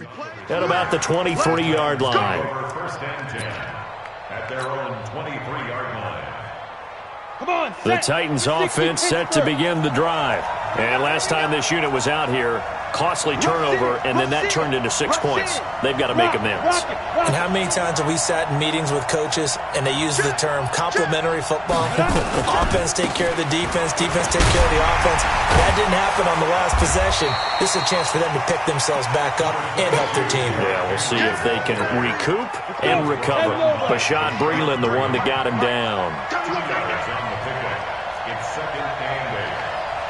down at about the 23-yard line. First and 10 at their own 23-yard line. The Titans offense set to begin the drive. And last time this unit was out here, costly turnover, and then that turned into 6 points. They've got to make amends. And how many times have we sat in meetings with coaches and they use the term complementary football? Offense take care of the defense, defense take care of the offense. That didn't happen on the last possession. This is a chance for them to pick themselves back up and help their team. Yeah, we'll see if they can recoup and recover. Bashaud Breeland, the one that got him down. It's second and 8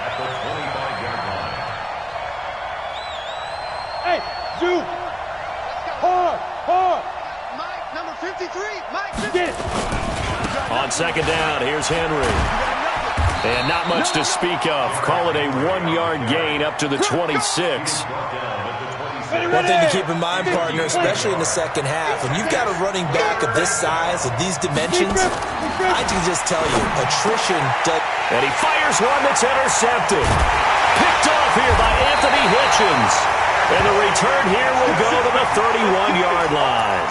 at the 25-yard line. Hey, Zoo! Hard! Mike, number 53. Mike, Get it! On second down, here's Henry. And not much to speak of. Call it a 1-yard gain up to the 26. One thing to keep in mind, partner, especially in the second half, when you've got a running back of this size, of these dimensions, I can just tell you, attrition does... And he fires one that's intercepted. Picked off here by Anthony Hitchens. And the return here will go to the 31-yard line.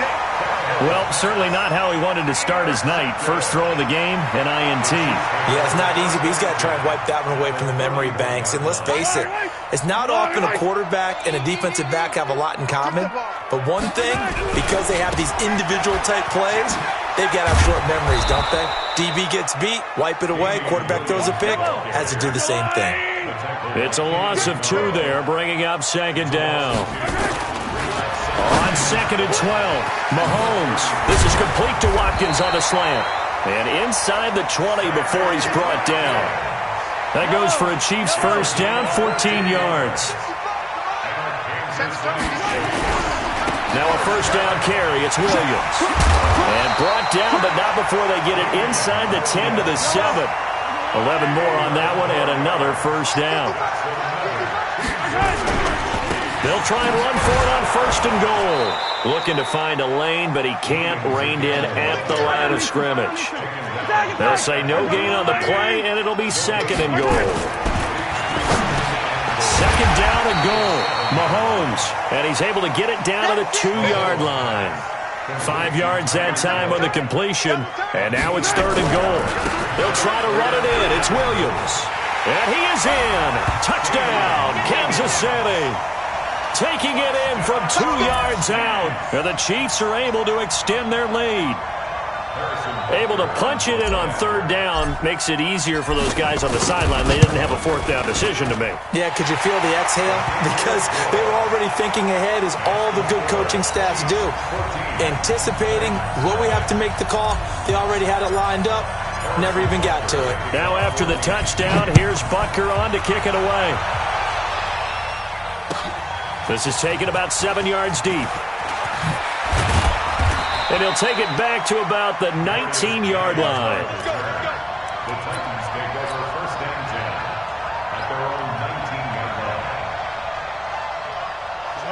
Well, certainly not how he wanted to start his night. First throw of the game, an INT. Yeah, it's not easy, but he's got to try and wipe that one away from the memory banks. And let's face it, it's not often a quarterback and a defensive back have a lot in common. But one thing, because they have these individual type plays, they've got to have short memories, don't they? DB gets beat, wipe it away, quarterback throws a pick, has to do the same thing. It's a loss of 2 there, bringing up second down. On second and 12, Mahomes. This is complete to Watkins on the slant. And inside the 20 before he's brought down. That goes for a Chiefs first down, 14 yards. Now a first down carry, it's Williams. And brought down, but not before they get it inside the 10 to the 7. 11 more on that one, and another first down. They'll try and run for it on first and goal. Looking to find a lane, but he can't. Reined in at the line of scrimmage. They'll say no gain on the play, and it'll be second and goal. Second down and goal. Mahomes, and he's able to get it down to the 2-yard line. 5 yards that time on the completion, and now it's third and goal. They'll try to run it in. It's Williams. And he is in. Touchdown, Kansas City. Taking it in from 2 yards out. And the Chiefs are able to extend their lead. Able to punch it in on third down makes it easier for those guys on the sideline. They didn't have a fourth down decision to make. Yeah, could you feel the exhale? Because they were already thinking ahead, as all the good coaching staffs do. Anticipating, will we have to make the call? They already had it lined up. Never even got to it. Now after the touchdown, here's Butker on to kick it away. This is taken about 7 yards deep. And he'll take it back to about the 19-yard line. The Titans take over first and 10 at their own 19-yard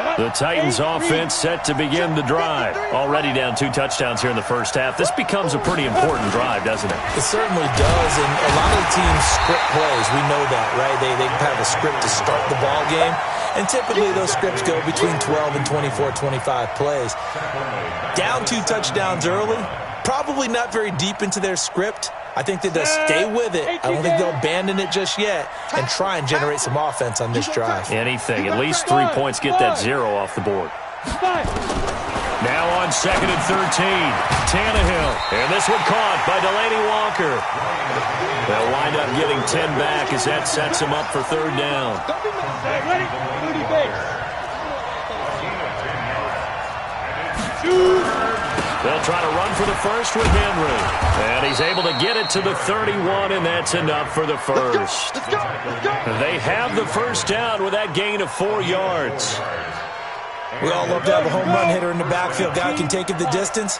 line. The Titans offense set to begin the drive. Already down 2 touchdowns here in the first half. This becomes a pretty important drive, doesn't it? It certainly does, and a lot of teams script plays. We know that, right? They have a script to start the ball game, and typically those scripts go between 12 and 24, 25 plays. Down 2 touchdowns early, probably not very deep into their script. I think that they'll stay with it. I don't think they'll abandon it just yet and try and generate some offense on this drive. Anything. At least 3 points. Get that 0 off the board. Now on second and 13, Tannehill. And this one caught by Delaney Walker. They'll wind up getting 10 back as that sets him up for third down. They'll try to run for the first with Henry. And he's able to get it to the 31, and that's enough for the first. They have the first down with that gain of 4 yards. We all love to have a home run hitter in the backfield. Guy can take it the distance.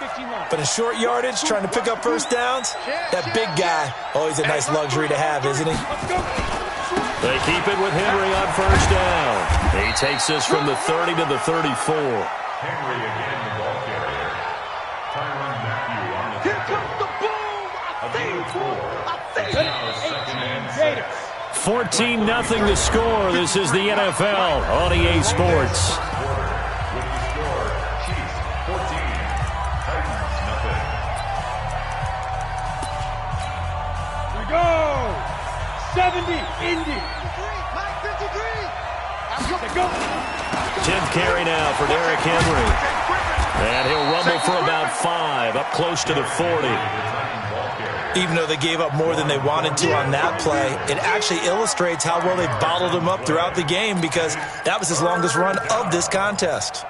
But in short yardage, trying to pick up first downs, that big guy, always a nice luxury to have, isn't he? They keep it with Henry on first down. He takes this from the 30 to the 34. Henry again, the ball carrier. Tyrann Mathieu on the Here comes the boom! I think now second and 6. 14-0 to score. This is the NFL on EA Sports. 70, Indy. 10th carry now for Derrick Henry. And he'll rumble for about 5, up close to the 40. Even though they gave up more than they wanted to on that play, it actually illustrates how well they bottled him up throughout the game, because that was his longest run of this contest.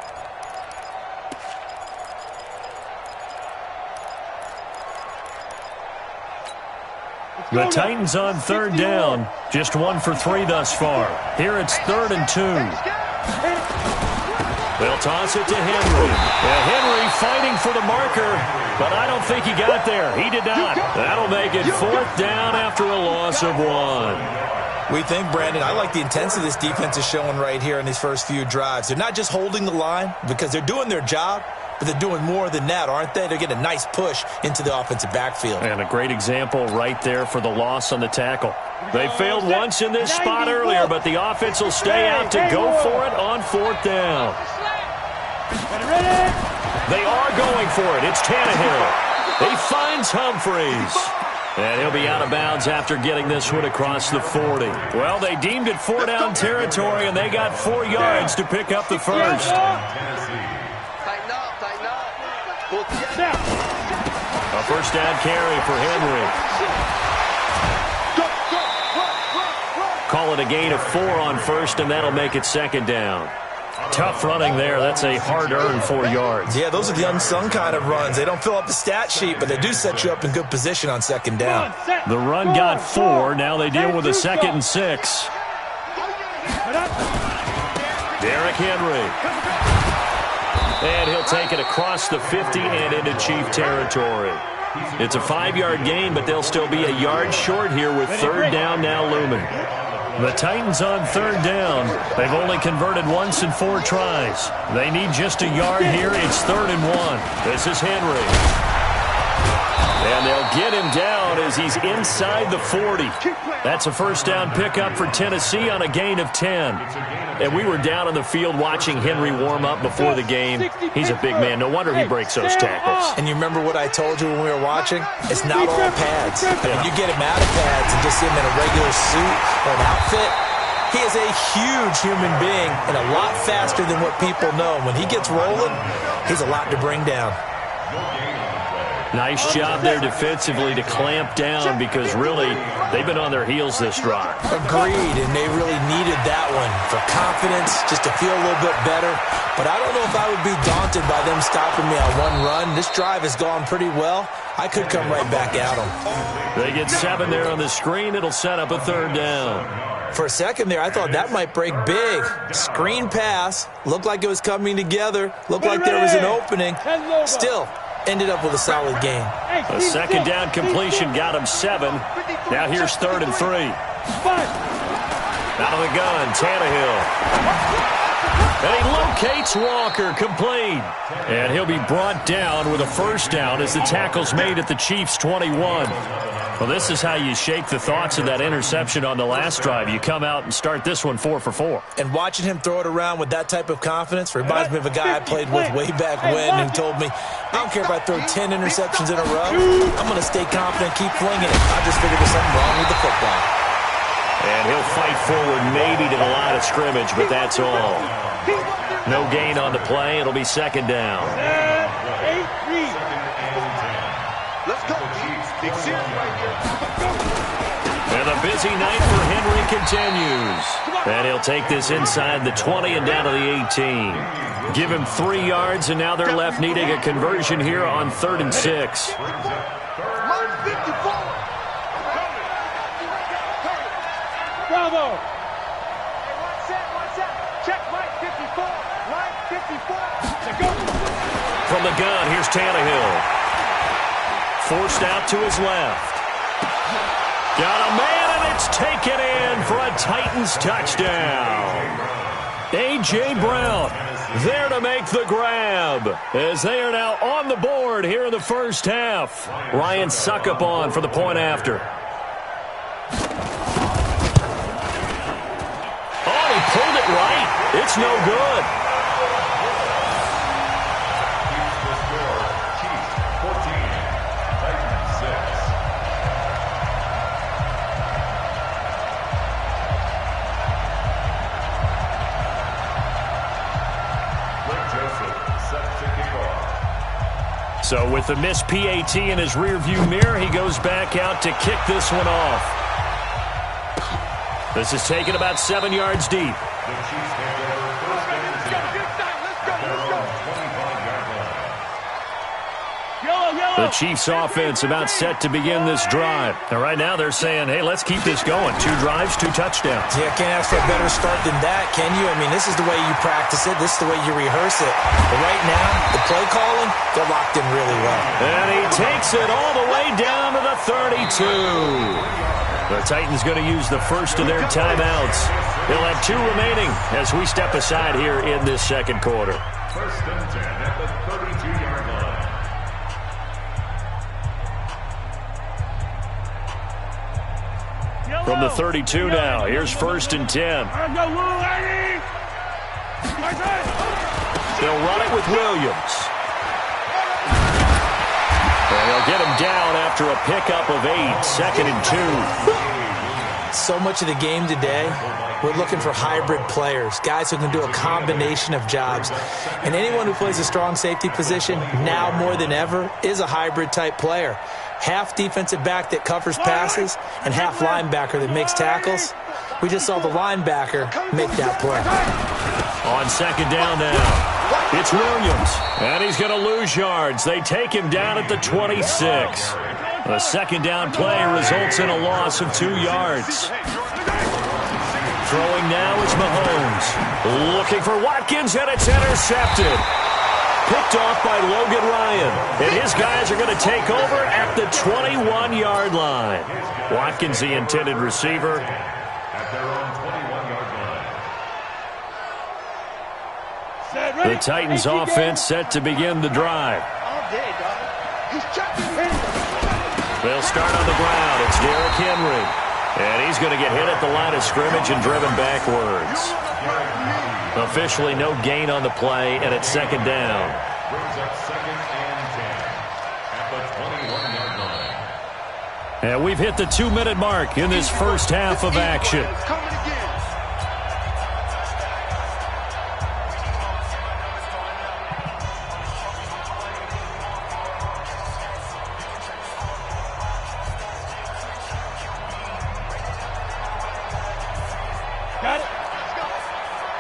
The Titans on 3rd down. Just 1 for 3 thus far. Here it's 3rd and 2. They'll toss it to Henry. Now Henry fighting for the marker, but I don't think he got there. He did not. That'll make it 4th down after a loss of 1. We think, Brandon, I like the intensity this defense is showing right here in these first few drives. They're not just holding the line because they're doing their job, but they're doing more than that, aren't they? They're getting a nice push into the offensive backfield. And a great example right there for the loss on the tackle. They failed once in this spot earlier, but the offense will stay out to go for it on 4th down. They are going for it. It's Tannehill. He finds Humphries. And he'll be out of bounds after getting this one across the 40. Well, they deemed it 4-down territory, and they got 4 yards to pick up the first. A first down carry for Henry. Call it a gain of 4 on first, and that'll make it 2nd down. Tough running there. That's a hard-earned 4 yards. Yeah, those are the unsung kind of runs. They don't fill up the stat sheet, but they do set you up in good position on 2nd down. The run got 4. Now they deal with a 2nd and 6. Derrick Henry. And he'll take it across the 50 and into Chief territory. It's a 5-yard gain, but they'll still be a yard short here with 3rd down now looming. The Titans on 3rd down. They've only converted once in 4 tries. They need just a yard here. It's 3rd and 1. This is Henry. And they'll get him down as he's inside the 40. That's a first down pickup for Tennessee on a gain of 10. And we were down on the field watching Henry warm up before the game. He's a big man. No wonder he breaks those tackles. And you remember what I told you when we were watching? It's not all pads. I mean, you get him out of pads and just see him in a regular suit or an outfit. He is a huge human being and a lot faster than what people know. When he gets rolling, he's a lot to bring down. Nice job there defensively to clamp down, because really they've been on their heels this drive. Agreed, and they really needed that one for confidence, just to feel a little bit better. But I don't know if I would be daunted by them stopping me on one run. This drive has gone pretty well. I could come right back at them. They get 7 there on the screen. It'll set up a 3rd down. For a second there, I thought that might break big. Screen pass. Looked like it was coming together. Looked like there was an opening. Still, ended up with a solid gain. A 2nd down completion got him 7. Now here's 3rd and 3. Out of the gun, Tannehill. And he locates Walker, complete. And he'll be brought down with a first down as the tackle's made at the Chiefs' 21. Well, this is how you shake the thoughts of that interception on the last drive. You come out and start this one 4 for 4. And watching him throw it around with that type of confidence reminds me of a guy I played with way back when who told me, I don't care if I throw 10 interceptions in a row, I'm going to stay confident, keep flinging it. I just figured there's something wrong with the football. And he'll fight forward maybe to the line of scrimmage, but that's all. No gain on the play. It'll be 2nd down. Let's go, Chiefs. Big series right here. And the busy night for Henry continues. And he'll take this inside the 20 and down to the 18. Give him 3 yards, and now they're left needing a conversion here on 3rd and 6. Bravo. One set. Check right 54. Right 54. From the gun, here's Tannehill. Forced out to his left. Got a man, and it's taken in for a Titans touchdown. A.J. Brown there to make the grab as they are now on the board here in the first half. Ryan Succop on for the point after. Oh, he pulled it right. It's no good. So with the missed PAT in his rearview mirror, he goes back out to kick this one off. This is taken about 7 yards deep. The Chiefs take over first and 10 at their own 25-yard line. The Chiefs offense about set to begin this drive. And right now they're saying, hey, let's keep this going. 2 drives, 2 touchdowns. Yeah, can't ask for a better start than that, can you? I mean, this is the way you practice it. This is the way you rehearse it. But right now, the play calling, they're locked in really well. And he takes it all the way down to the 32. The Titans going to use the first of their timeouts. They'll have 2 remaining as we step aside here in this second quarter. First and 10 at the 32-yard line. From the 32 now, here's first and 10. They'll run it with Williams. And they'll get him down after a pickup of 8, second and 2. So much of the game today, we're looking for hybrid players, guys who can do a combination of jobs. And anyone who plays a strong safety position, now more than ever, is a hybrid-type player. Half defensive back that covers passes and half linebacker that makes tackles. We just saw the linebacker make that play. On second down now, it's Williams, and he's going to lose yards. They take him down at the 26. The second down play results in a loss of 2 yards. Throwing now is Mahomes. Looking for Watkins, and it's intercepted. Picked off by Logan Ryan. And his guys are going to take over at the 21-yard line. Watkins, the intended receiver. At their own 21-yard line. The Titans offense set to begin the drive. They'll start on the ground. It's Derrick Henry. And he's going to get hit at the line of scrimmage and driven backwards. Officially no gain on the play, and it's second down. Brings up second and 10 at the 21-yard line. And we've hit the 2-minute mark in this first half of action.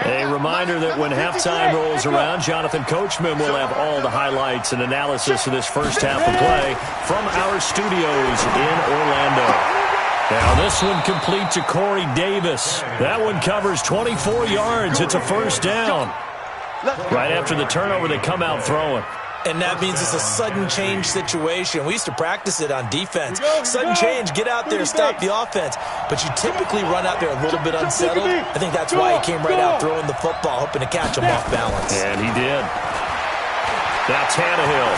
A reminder that when halftime rolls around, Jonathan Coachman will have all the highlights and analysis of this first half of play from our studios in Orlando. Now this one complete to Corey Davis. That one covers 24 yards. It's a first down. Right after the turnover, they come out throwing. And that means it's a sudden change situation. We used to practice it on defense. Sudden change, get out there, stop the offense. But you typically run out there a little bit unsettled. I think that's why he came right out throwing the football, hoping to catch him off balance. And he did. Now Tannehill.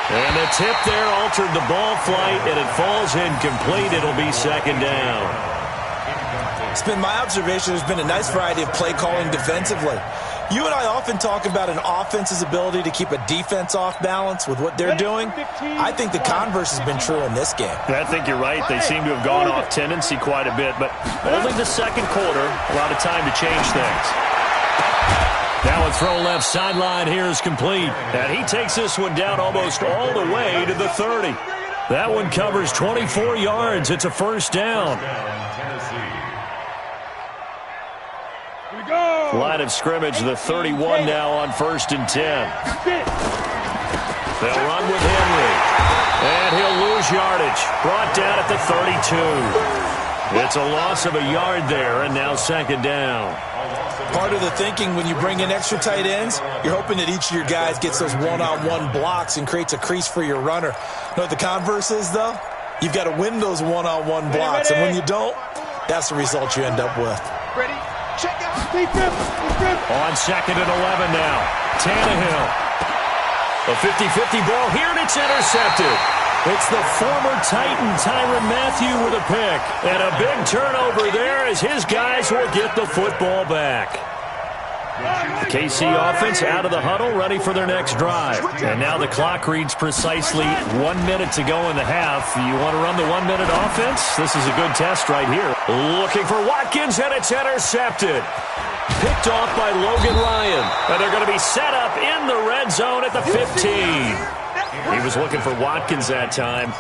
And the tip there altered the ball flight, and it falls incomplete. It'll be second down. It's been my observation there's been a nice variety of play calling defensively. You and I often talk about an offense's ability to keep a defense off balance with what they're doing. I think the converse has been true in this game. I think you're right. They seem to have gone off tendency quite a bit, but only the second quarter, a lot of time to change things. Now a throw left sideline here is complete. And he takes this one down almost all the way to the 30. That one covers 24 yards. It's a first down. Line of scrimmage, the 31 now on first and 10. They'll run with Henry. And he'll lose yardage. Brought down at the 32. It's a loss of a yard there, and now second down. Part of the thinking when you bring in extra tight ends, you're hoping that each of your guys gets those one-on-one blocks and creates a crease for your runner. You know what the converse is, though? You've got to win those one-on-one blocks, and when you don't, that's the result you end up with. Ready? Check out. On second and 11 now. Tannehill. A 50-50 ball here, and it's intercepted. It's the former Titan, Tyrann Mathieu, with a pick. And a big turnover there as his guys will get the football back. The KC offense out of the huddle, ready for their next drive. And now the clock reads precisely 1 minute to go in the half. You want to run the 1 minute offense? This is a good test right here. Looking for Watkins, and it's intercepted. Picked off by Logan Ryan. And they're going to be set up in the red zone at the 15. He was looking for Watkins that time.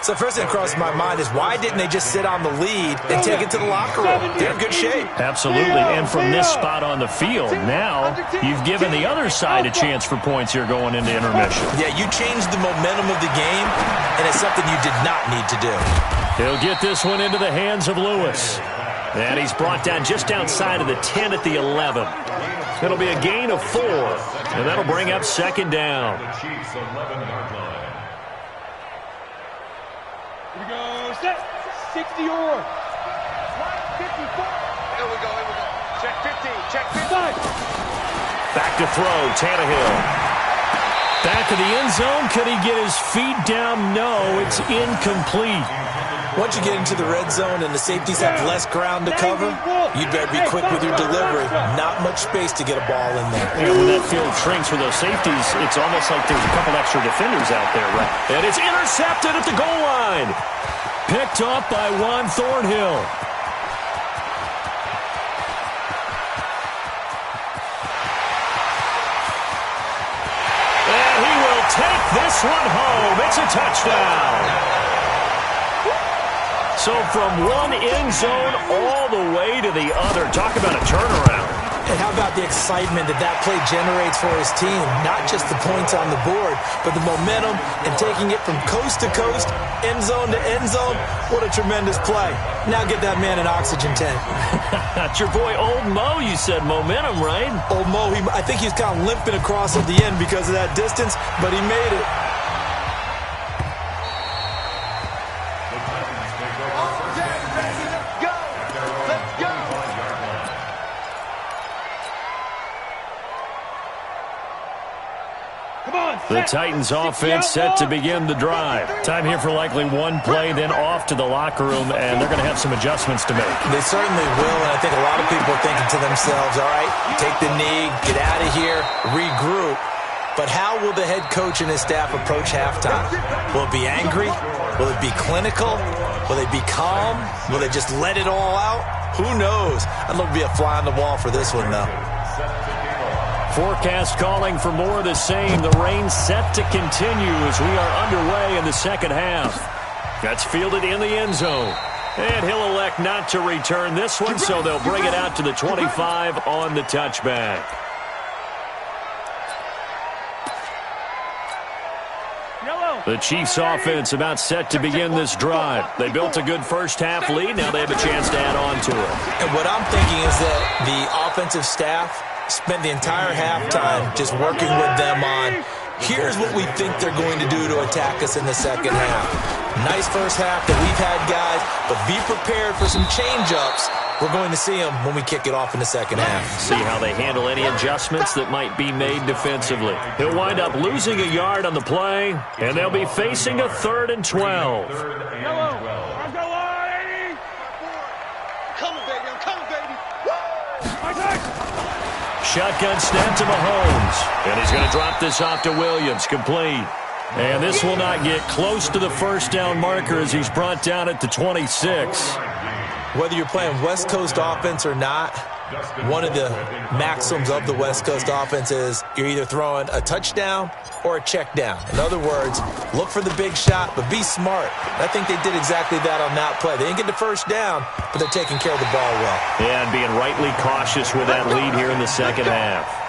So first thing that crossed my mind is why didn't they just sit on the lead and take it to the locker room? They're in good shape. Absolutely, and from this spot on the field, now you've given the other side a chance for points here going into intermission. Yeah, you changed the momentum of the game, and it's something you did not need to do. He'll get this one into the hands of Lewis. And he's brought down just outside of the 10 at the 11. It'll be a gain of 4, and that'll bring up second down. The Chiefs' 11-yard line. Here we go. Set. 60 or. 54. Here we go. Check 15. Check 15. Back to throw, Tannehill. Back of the end zone. Could he get his feet down? No, it's incomplete. Once you get into the red zone and the safeties have less ground to cover, you'd better be quick with your delivery. Not much space to get a ball in there. Yeah, when that field shrinks for those safeties, it's almost like there's a couple extra defenders out there, right? And it's intercepted at the goal line. Picked off by Juan Thornhill. And he will take this one home. It's a touchdown. So from one end zone all the way to the other. Talk about a turnaround. And how about the excitement that play generates for his team? Not just the points on the board, but the momentum and taking it from coast to coast, end zone to end zone. What a tremendous play. Now get that man an oxygen tank. That's your boy Old Mo, you said. Momentum, right? Old Mo, I think he's kind of limping across at the end because of that distance, but he made it. The Titans offense set to begin the drive. Time here for likely one play, then off to the locker room, and they're going to have some adjustments to make. They certainly will, and I think a lot of people are thinking to themselves, all right, take the knee, get out of here, regroup. But how will the head coach and his staff approach halftime? Will it be angry? Will it be clinical? Will they be calm? Will they just let it all out? Who knows? I'd love to be a fly on the wall for this one, though. Forecast calling for more of the same. The rain set to continue as we are underway in the second half. That's fielded in the end zone. And he'll elect not to return this one, so they'll bring it out to the 25 on the touchback. The Chiefs offense about set to begin this drive. They built a good first half lead. Now they have a chance to add on to it. And what I'm thinking is that the offensive staff spent the entire halftime just working with them on, here's what we think they're going to do to attack us in the second half. Nice first half that we've had, guys, but be prepared for some change-ups. We're going to see them when we kick it off in the second half. See how they handle any adjustments that might be made defensively. He'll wind up losing a yard on the play, and they'll be facing a 3rd and 12. Shotgun snap to Mahomes, and he's going to drop this off to Williams, complete. And this will not get close to the first down marker as he's brought down at the 26. Whether you're playing West Coast offense or not, one of the maxims of the West Coast offense is you're either throwing a touchdown or a check down. In other words, look for the big shot, but be smart. I think they did exactly that on that play. They didn't get the first down, but they're taking care of the ball well. Yeah, and being rightly cautious with that lead here in the second half.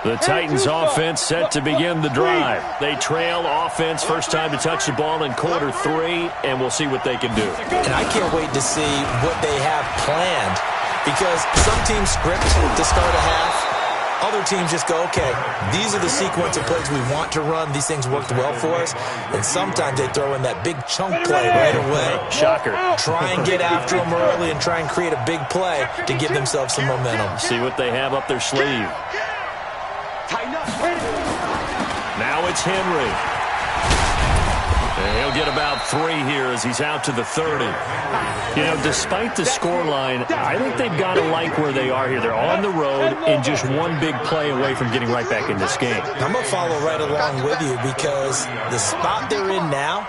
The Titans offense set to begin the drive. They trail offense first time to touch the ball in quarter 3, and we'll see what they can do. And I can't wait to see what they have planned, because some teams script to start a half. Other teams just go, okay, these are the sequence of plays we want to run. These things worked well for us. And sometimes they throw in that big chunk play right away. Shocker. Try and get after them early and try and create a big play to give themselves some momentum. See what they have up their sleeve. Now it's Henry. And he'll he'll get about 3 here as he's out to the 30. You know, despite the scoreline, I think they've got to like where they are here. They're on the road and just one big play away from getting right back in this game. I'm going to follow right along with you because the spot they're in now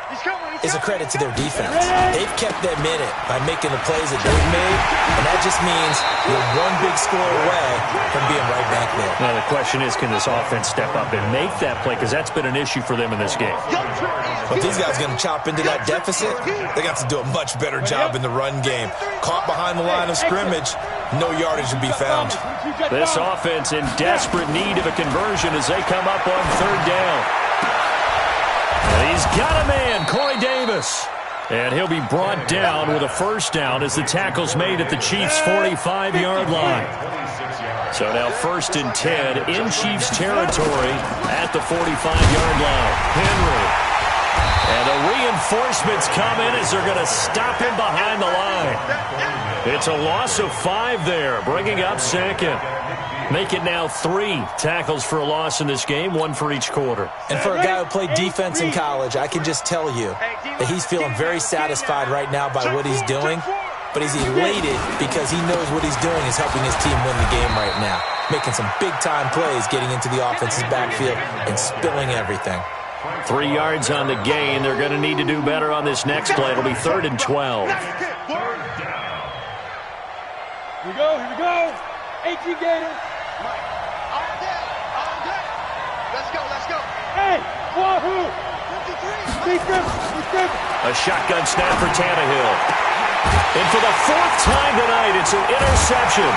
is a credit to their defense. They've kept them in it by making the plays that they've made, and that just means you're one big score away from being right back there. Now, the question is, can this offense step up and make that play? Because that's been an issue for them in this game. But these guys are going to chop into that deficit. They got to do a much better job in the run game. Caught behind the line of scrimmage, no yardage to be found. This offense in desperate need of a conversion as they come up on 3rd down. He's got a man, Corey Davis. And he'll be brought down with a 1st down as the tackle's made at the Chiefs' 45-yard line. So now 1st and 10 in Chiefs territory at the 45-yard line. Henry. And the reinforcements come in as they're going to stop him behind the line. It's a loss of 5 there, bringing up 2nd. Make it now 3 tackles for a loss in this game, 1 for each quarter. And for a guy who played defense in college, I can just tell you that he's feeling very satisfied right now by what he's doing. But he's elated because he knows what he's doing is helping his team win the game right now. Making some big-time plays, getting into the offense's backfield and spilling everything. 3 yards on the gain. They're going to need to do better on this next play. It'll be 3rd and 12. Here we go, here we go. 18 Gators. All day. Let's go. Hey, wahoo. 53. A shotgun snap for Tannehill. And for the 4th time tonight, it's an interception.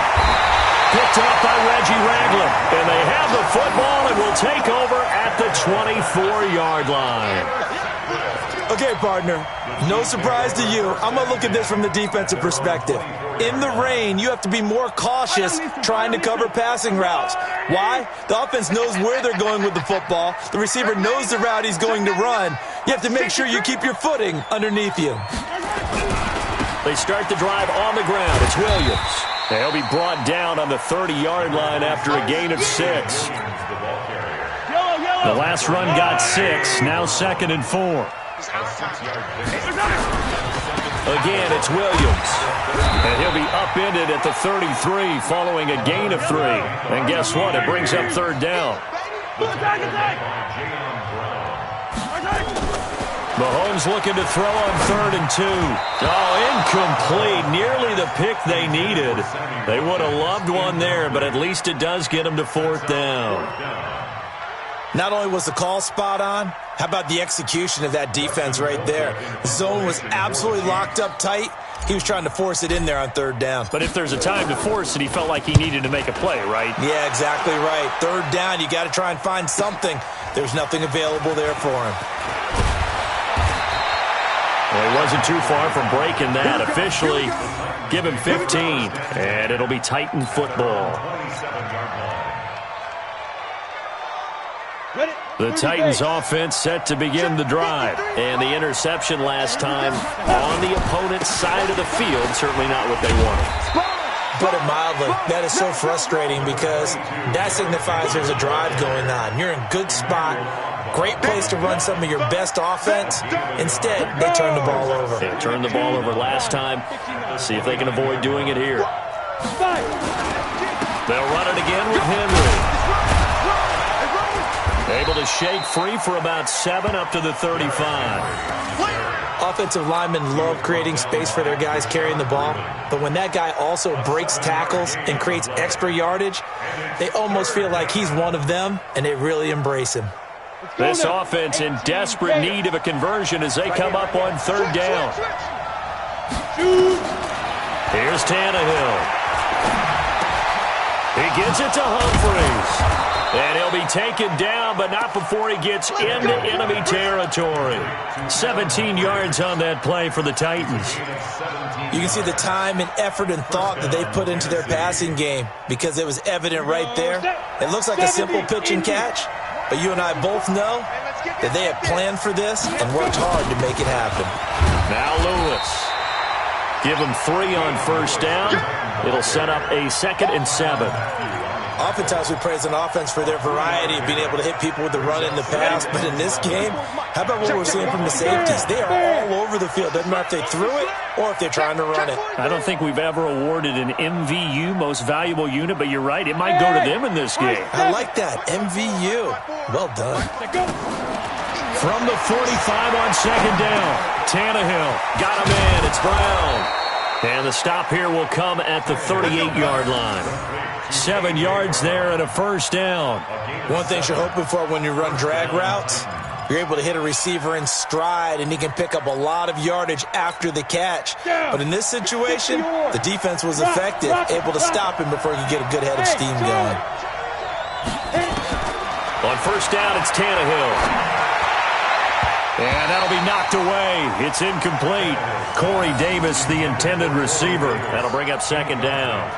Picked up by Reggie Ragland. And they have the football and will take over at the 24-yard line. Okay, partner, no surprise to you. I'm going to look at this from the defensive perspective. In the rain, you have to be more cautious trying to cover passing routes. Why? The offense knows where they're going with the football. The receiver knows the route he's going to run. You have to make sure you keep your footing underneath you. They start the drive on the ground. It's Williams. They'll be brought down on the 30-yard line after a gain of 6. The last run got 6. Now 2nd and 4. Again, it's Williams. And he'll be upended at the 33 following a gain of 3. And guess what? It brings up 3rd down. Mahomes looking to throw on 3rd and 2. Oh, incomplete. Nearly the pick they needed. They would have loved one there, but at least it does get them to 4th down. Not only was the call spot on, how about the execution of that defense right there? The zone was absolutely locked up tight. He was trying to force it in there on 3rd down. But if there's a time to force it, he felt like he needed to make a play, right? Yeah, exactly right. 3rd down, you got to try and find something. There's nothing available there for him. Well, he wasn't too far from breaking that. Officially, give him 15. And it'll be Titan football. The Titans offense set to begin the drive. And the interception last time on the opponent's side of the field, certainly not what they wanted. Put it mildly, that is so frustrating because that signifies there's a drive going on. You're in a good spot, great place to run some of your best offense. Instead, they turn the ball over. They turned the ball over last time. Let's see if they can avoid doing it here. They'll run it again with Henry. Able to shake free for about 7 up to the 35. Offensive linemen love creating space for their guys carrying the ball, but when that guy also breaks tackles and creates extra yardage, they almost feel like he's one of them, and they really embrace him. This offense in desperate need of a conversion as they come up on 3rd down. Here's Tannehill. He gets it to Humphries. And he'll be taken down, but not before he gets into enemy territory. 17 yards on that play for the Titans. You can see the time and effort and thought that they put into their passing game because it was evident right there. It looks like a simple pitch and catch, but you and I both know that they had planned for this and worked hard to make it happen. Now Lewis. Give him 3 on 1st down. It'll set up a 2nd and 7. Oftentimes we praise an offense for their variety of being able to hit people with the run in the pass, but in this game, How about what we're seeing from the safeties? They are all over the field. Doesn't matter if they threw it or if they're trying to run it. I don't think we've ever awarded an MVU, most valuable unit, but you're right. It might go to them in this game. I like that. MVU. Well done. From the 45 on second down, Tannehill got him in. It's Brown. And the stop here will come at the 38-yard line. 7 yards there and a first down. One thing you're hoping for when you run drag routes, you're able to hit a receiver in stride, and he can pick up a lot of yardage after the catch. But in this situation, the defense was effective, able to stop him before he could get a good head of steam going. On first down, it's Tannehill. And that'll be knocked away. It's incomplete. Corey Davis, the intended receiver. That'll bring up second down.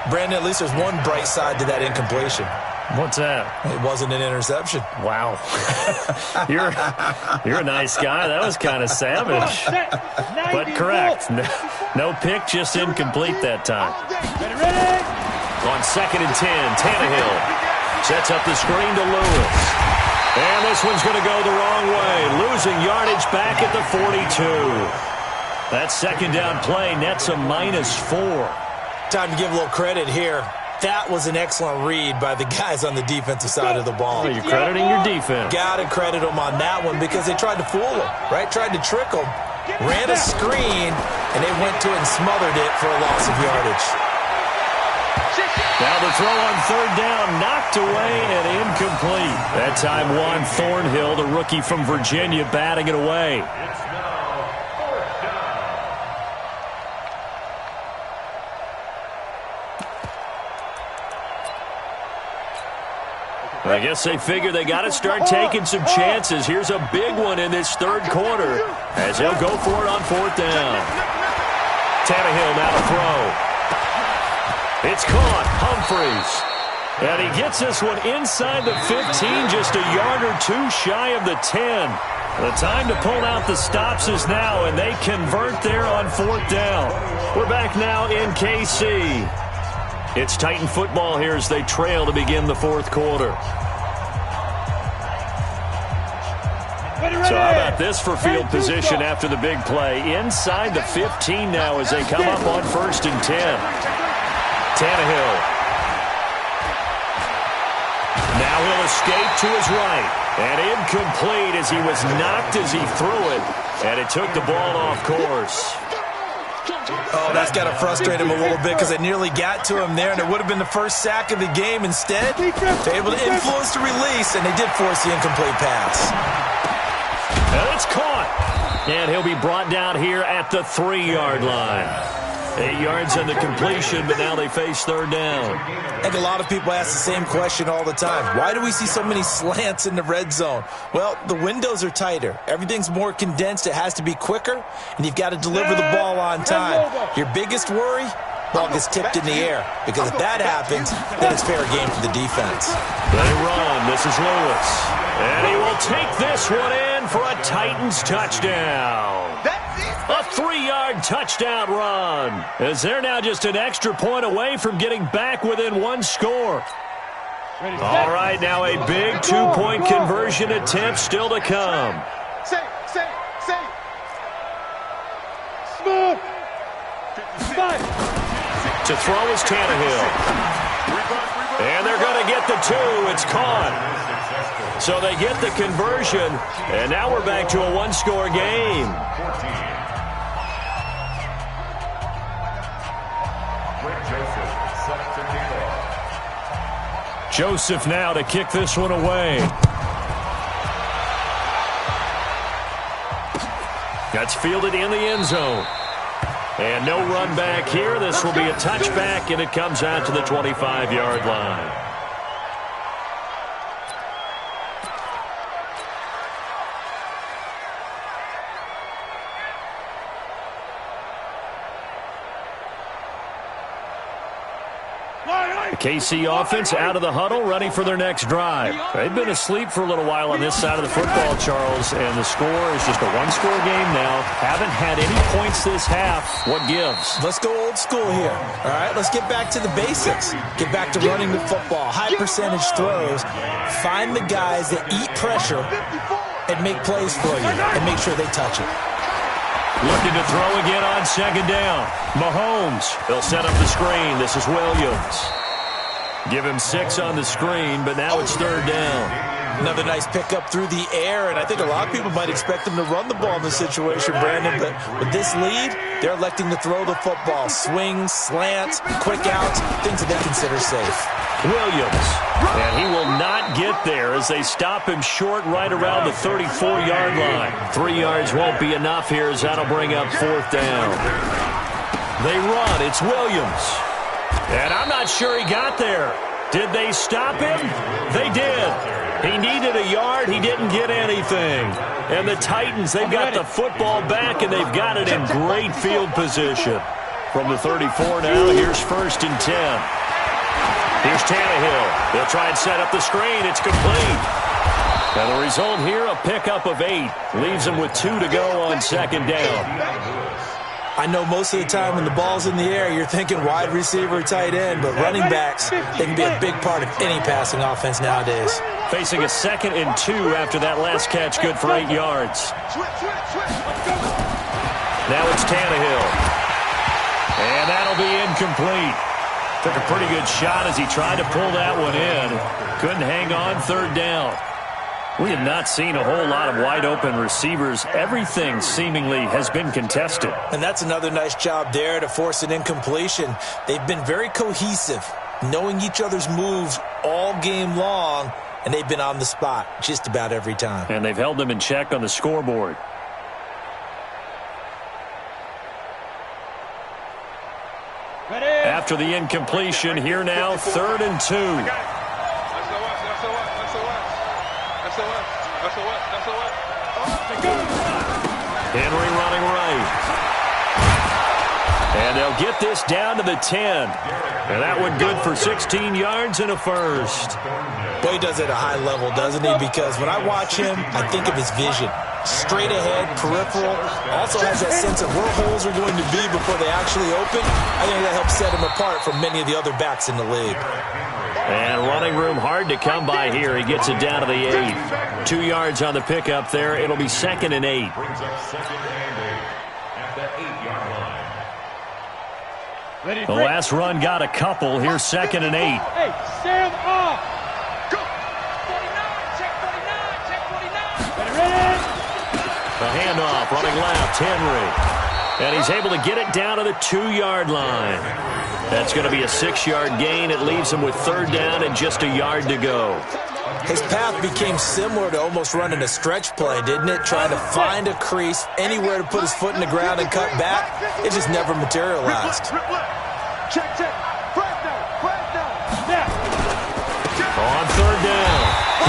Brandon, at least there's one bright side to that incompletion. What's that? It wasn't an interception. Wow. You're a nice guy. That was kind of savage. But correct. No pick, just incomplete that time. On second and 10, Tannehill sets up the screen to Lewis. And this one's going to go the wrong way. Losing yardage back at the 42. That second down play nets a -4. Time to give a little credit here. That was an excellent read by the guys on the defensive side of the ball. Oh, you're crediting your defense. Got to credit them on that one because they tried to fool him, right? Tried to trick him. Ran a screen, and they went to it and smothered it for a loss of yardage. Now the throw on third down, knocked away and incomplete. That time Juan Thornhill, the rookie from Virginia, batting it away. I guess they figure they got to start taking some chances. Here's a big one in this third quarter as they'll go for it on fourth down. Tannehill now to throw. It's caught. Humphreys. And he gets this one inside the 15, just a yard or two shy of the 10. The time to pull out the stops is now, and they convert there on fourth down. We're back now in KC. It's Titan football here as they trail to begin the fourth quarter. So how about this for field position after the big play? Inside the 15 now as they come up on first and 10. Tannehill. Now he'll escape to his right. And incomplete as he was knocked as he threw it. And it took the ball off course. Oh, that's got to frustrate him a little bit because it nearly got to him there, and it would have been the first sack of the game. Instead, they're able to influence the release, and they did force the incomplete pass. And it's caught. And he'll be brought down here at the 3-yard line. 8 yards on the completion, but now they face third down. I think a lot of people ask the same question all the time. Why do we see so many slants in the red zone? Well, the windows are tighter. Everything's more condensed. It has to be quicker, and you've got to deliver the ball on time. Your biggest worry? Ball gets tipped in the air, because if that happens, then it's fair game for the defense. They run. This is Lewis. And he will take this one in for a Titans touchdown. A 3-yard touchdown run, as they're now just an extra point away from getting back within one score. All right, now a big 2-point conversion attempt still to come. Smooth. To throw is Tannehill. And they're going to get the 2. It's caught. So they get the conversion, and now we're back to a one-score game. Joseph now to kick this one away. That's fielded in the end zone. And no run back here. This will be a touchback, and it comes out to the 25-yard line. The KC offense out of the huddle, ready for their next drive. They've been asleep for a little while on this side of the football, Charles, and the score is just a one-score game now. Haven't had any points this half. What gives? Let's go old school here. All right, let's get back to the basics. Get back to running the football, high percentage throws. Find the guys that eat pressure and make plays for you and make sure they touch it. Looking to throw again on second down. Mahomes, they'll set up the screen. This is Williams. Give him 6 on the screen, but now it's third down. Another nice pickup through the air, and I think a lot of people might expect them to run the ball in this situation, Brandon, but with this lead, they're electing to throw the football. Swings, slants, quick outs, things that they consider safe. Williams, and he will not get there as they stop him short right around the 34-yard line. 3 yards won't be enough here as that'll bring up fourth down. They run. It's Williams. And I'm not sure he got there. Did they stop him? They did. He needed a yard. He didn't get anything. And the Titans, they've got the football back, and they've got it in great field position. From the 34 now, here's 1st and 10. Here's Tannehill. They'll try and set up the screen. It's complete. And the result here, a pickup of 8. Leaves them with 2 to go on second down. I know most of the time when the ball's in the air, you're thinking wide receiver, tight end, but running backs, they can be a big part of any passing offense nowadays. Facing a 2nd and 2 after that last catch, good for 8 yards. Now it's Tannehill. And that'll be incomplete. Took a pretty good shot as he tried to pull that one in. Couldn't hang on, third down. We have not seen a whole lot of wide-open receivers. Everything seemingly has been contested. And that's another nice job there to force an incompletion. They've been very cohesive, knowing each other's moves all game long, and they've been on the spot just about every time. And they've held them in check on the scoreboard. After the incompletion, here now, 3rd and 2. Henry running right. And they'll get this down to the 10. And that one good for 16 yards and a first. Boy, he does it at a high level, doesn't he? Because when I watch him, I think of his vision. Straight ahead, peripheral. Also has that sense of where holes are going to be before they actually open. I think that helps set him apart from many of the other backs in the league. And running room hard to come by here. He gets it down to the 8. 2 yards on the pickup there. It'll be 2nd and 8. The last run got a couple. Here's 2nd and 8. Hey, Sam off. Go. 49, check 49, check 49. Ready? A handoff, running left, Henry. And he's able to get it down to the 2-yard line. That's going to be a 6-yard gain. It leaves him with third down and just a yard to go. His path became similar to almost running a stretch play, didn't it? Trying to find a crease, anywhere to put his foot in the ground and cut back. It just never materialized. Check. First down. Now. On third down,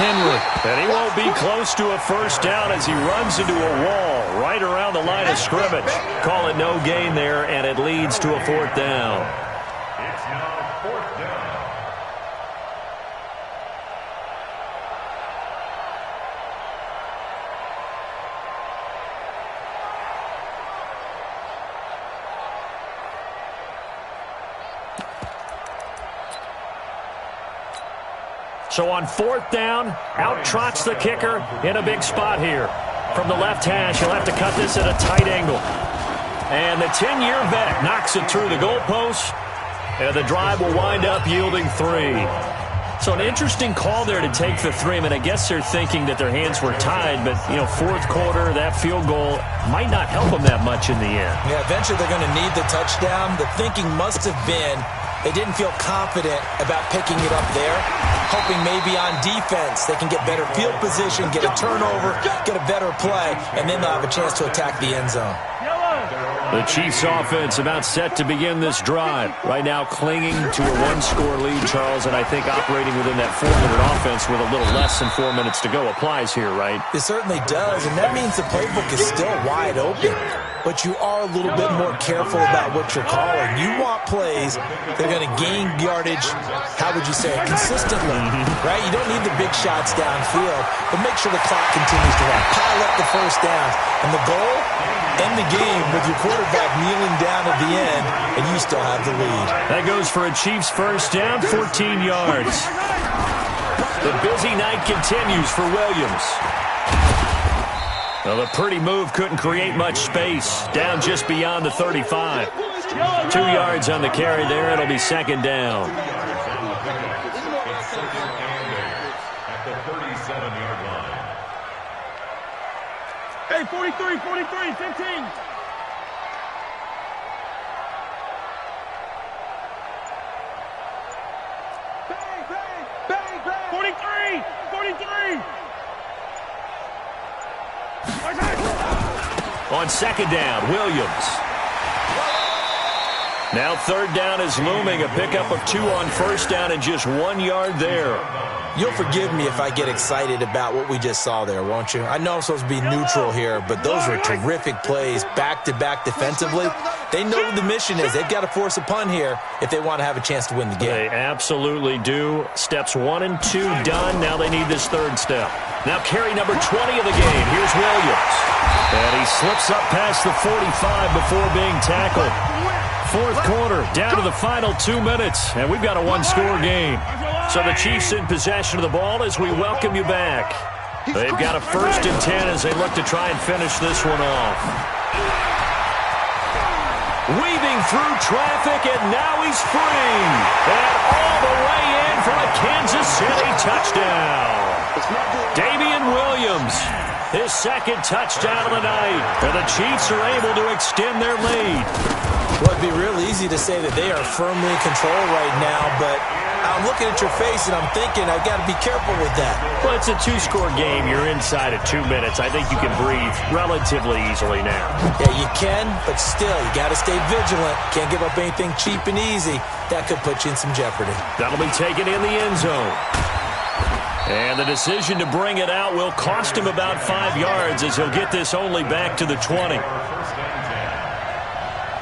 Henry. And he won't be close to a first down as he runs into a wall right around the line of scrimmage. Call it no gain there, and it leads to a fourth down. It's now 4th down. So on fourth down, out trots the kicker in a big spot here. From the left hash, he'll have to cut this at a tight angle. And the 10-year vet knocks it through the goalpost, and the drive will wind up yielding 3. So an interesting call there to take the 3. I mean, I guess they're thinking that their hands were tied, but, you know, fourth quarter, that field goal might not help them that much in the end. Yeah, eventually they're going to need the touchdown. The thinking must have been they didn't feel confident about picking it up there, hoping maybe on defense they can get better field position, get a turnover, get a better play, and then they'll have a chance to attack the end zone. The Chiefs offense about set to begin this drive. Right now clinging to a 1-score lead, Charles, and I think operating within that 4-minute offense with a little less than 4 minutes to go applies here, right? It certainly does, and that means the playbook is still wide open. But you are a little bit more careful about what you're calling. You want plays that are going to gain yardage, how would you say it, consistently, right? You don't need the big shots downfield, but make sure the clock continues to run. Pile up the first downs. And the goal, end the game with your quarterback kneeling down at the end, and you still have the lead. That goes for a Chiefs first down, 14 yards. The busy night continues for Williams. Well, the pretty move couldn't create much space. Down just beyond the 35. 2 yards on the carry there. It'll be second down. At the 37-yard line. Hey, 43, 43, 15. Bang, bang, bang, bang. 43, 43. On second down, Williams. Now third down is looming. A pickup of 2 on first down and just 1 yard there. You'll forgive me if I get excited about what we just saw there, won't you? I know I'm supposed to be neutral here, but those were terrific plays back-to-back defensively. They know what the mission is. They've got to force a punt here if they want to have a chance to win the game. They absolutely do. Steps 1 and 2 done. Now they need this third step. Now carry number 20 of the game. Here's Williams. And he slips up past the 45 before being tackled. Fourth quarter, down to the final 2 minutes, and we've got a one-score game. So the Chiefs in possession of the ball as we welcome you back. They've got a 1st and 10 as they look to try and finish this one off. Weaving through traffic, and now he's free. And all the way in for a Kansas City touchdown. Damian Williams, his 2nd touchdown of the night. And the Chiefs are able to extend their lead. Well, it'd be real easy to say that they are firmly in control right now, but I'm looking at your face and I'm thinking I've got to be careful with that. Well, it's a 2-score game. You're inside at 2 minutes. I think you can breathe relatively easily now. Yeah, you can, but still, you got to stay vigilant. Can't give up anything cheap and easy. That could put you in some jeopardy. That'll be taken in the end zone. And the decision to bring it out will cost him about 5 yards as he'll get this only back to the 20.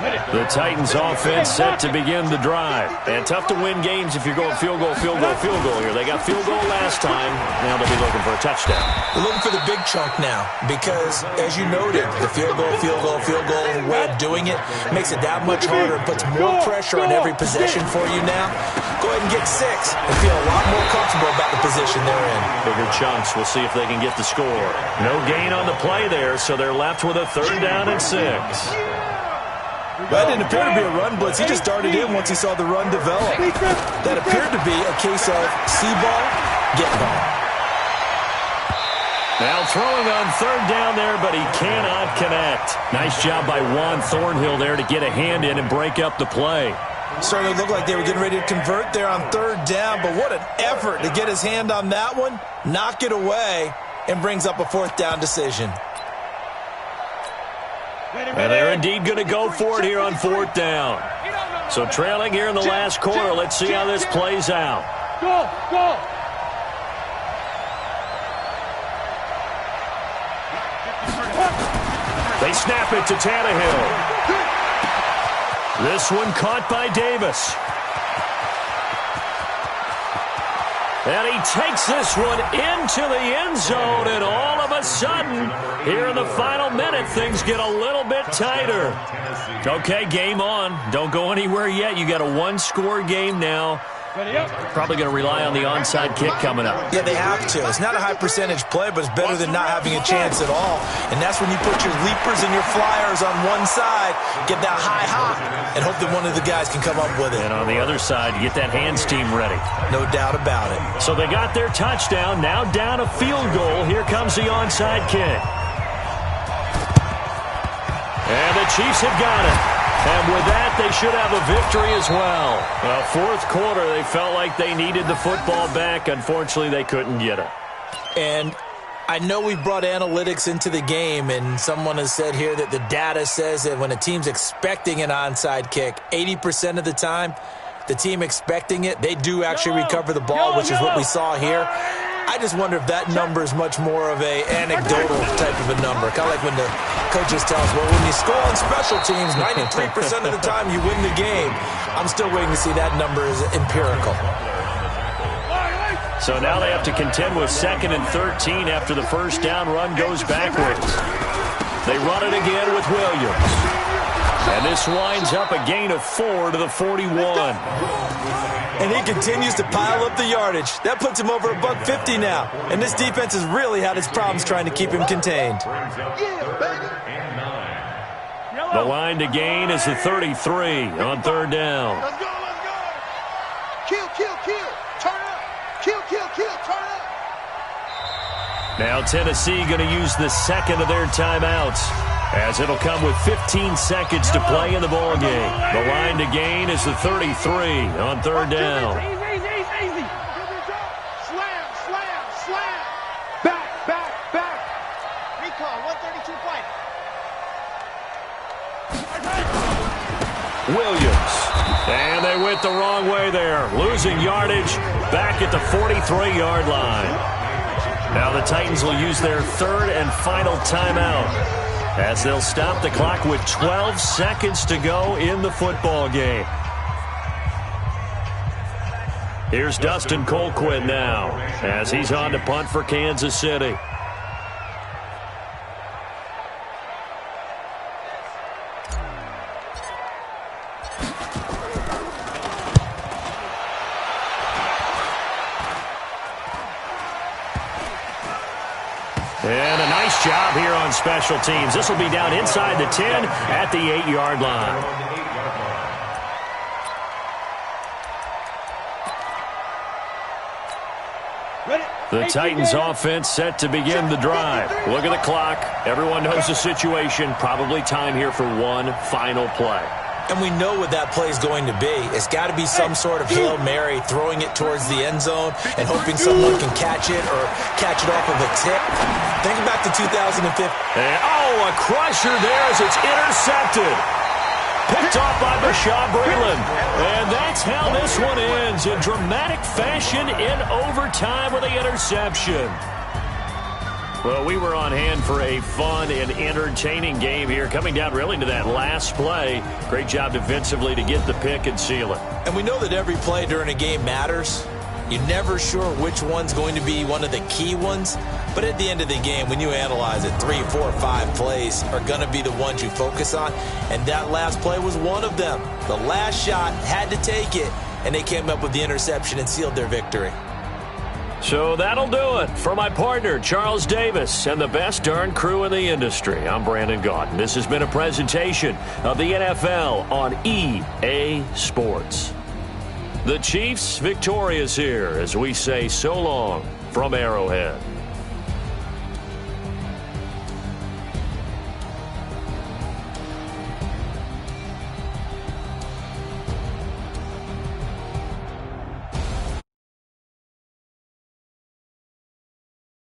The Titans offense set to begin the drive. And tough to win games if you're going field goal, field goal, field goal here. They got field goal last time. Now they'll be looking for a touchdown. They're looking for the big chunk now because, as you noted, the field goal way of doing it makes it that much harder and puts more pressure on every possession for you now. Go ahead and get 6 and feel a lot more comfortable about the position they're in. Bigger chunks. We'll see if they can get the score. No gain on the play there, so they're left with a 3rd down and 6. That didn't appear to be a run blitz. He just darted in once he saw the run develop. That appeared to be a case of see ball, get ball. Now throwing on 3rd down there, but he cannot connect. Nice job by Juan Thornhill there to get a hand in and break up the play. Certainly looked like they were getting ready to convert there on 3rd down, but what an effort to get his hand on that one, knock it away, and brings up a 4th down decision. And they're indeed going to go for it here on 4th down. So trailing here in the last quarter. Let's see how this plays out. Go, go. They snap it to Tannehill. This one caught by Davis. And he takes this one into the end zone, and all of a sudden, here in the final minute, things get a little bit tighter. Okay, game on. Don't go anywhere yet. You got a 1-score game now. Probably going to rely on the onside kick coming up. Yeah, they have to. It's not a high percentage play, but it's better than not having a chance at all. And that's when you put your leapers and your flyers on one side, get that high hop, and hope that one of the guys can come up with it. And on the other side, you get that hands team ready. No doubt about it. So they got their touchdown. Now down a field goal. Here comes the onside kick. And the Chiefs have got it. And with that, they should have a victory as well. Well, 4th quarter, they felt like they needed the football back. Unfortunately, they couldn't get it. And I know we brought analytics into the game, and someone has said here that the data says that when a team's expecting an onside kick, 80% of the time, the team expecting it, they do actually recover the ball, which is what we saw here. I just wonder if that number is much more of a anecdotal type of a number. Kind of like when the coaches tell us, well, when you score on special teams, 93% of the time you win the game. I'm still waiting to see that number is empirical. So now they have to contend with 2nd and 13 after the first down run goes backwards. They run it again with Williams. And this winds up a gain of 4 to the 41. And he continues to pile up the yardage. That puts him over $150 now. And this defense has really had its problems trying to keep him contained. The line to gain is a 33 on third down. Let's go, let's go. Kill, kill, kill. Turn up. Kill, kill, kill. Turn up. Now Tennessee going to use the second of their timeouts, as it'll come with 15 seconds to play in the ball game. The line to gain is the 33 on third down. Easy. Slam, slam, slam. Back, back, back. Recon, 132 fight. Williams. And they went the wrong way there, losing yardage back at the 43-yard line. Now the Titans will use their third and final timeout, as they'll stop the clock with 12 seconds to go in the football game. Here's Dustin Colquitt now, as he's on to punt for Kansas City. And a nice job here on special teams. This will be down inside the 10 at the 8-yard line. The Titans offense set to begin the drive. Look at the clock. Everyone knows the situation. Probably time here for one final play. And we know what that play is going to be. It's got to be some sort of Hail Mary, throwing it towards the end zone and hoping someone can catch it or catch it off of a tip. Think back to 2015. A crusher there as it's intercepted. Picked off by Bashaud Breeland. And that's how this one ends, in dramatic fashion in overtime with the interception. Well, we were on hand for a fun and entertaining game here, coming down really to that last play. Great job defensively to get the pick and seal it. And we know that every play during a game matters. You're never sure which one's going to be one of the key ones. But at the end of the game, when you analyze it, 3, 4, 5 plays are going to be the ones you focus on. And that last play was one of them. The last shot had to take it, and they came up with the interception and sealed their victory. So that'll do it for my partner, Charles Davis, and the best darn crew in the industry. I'm Brandon Gaudin. This has been a presentation of the NFL on EA Sports. The Chiefs victorious here as we say so long from Arrowhead.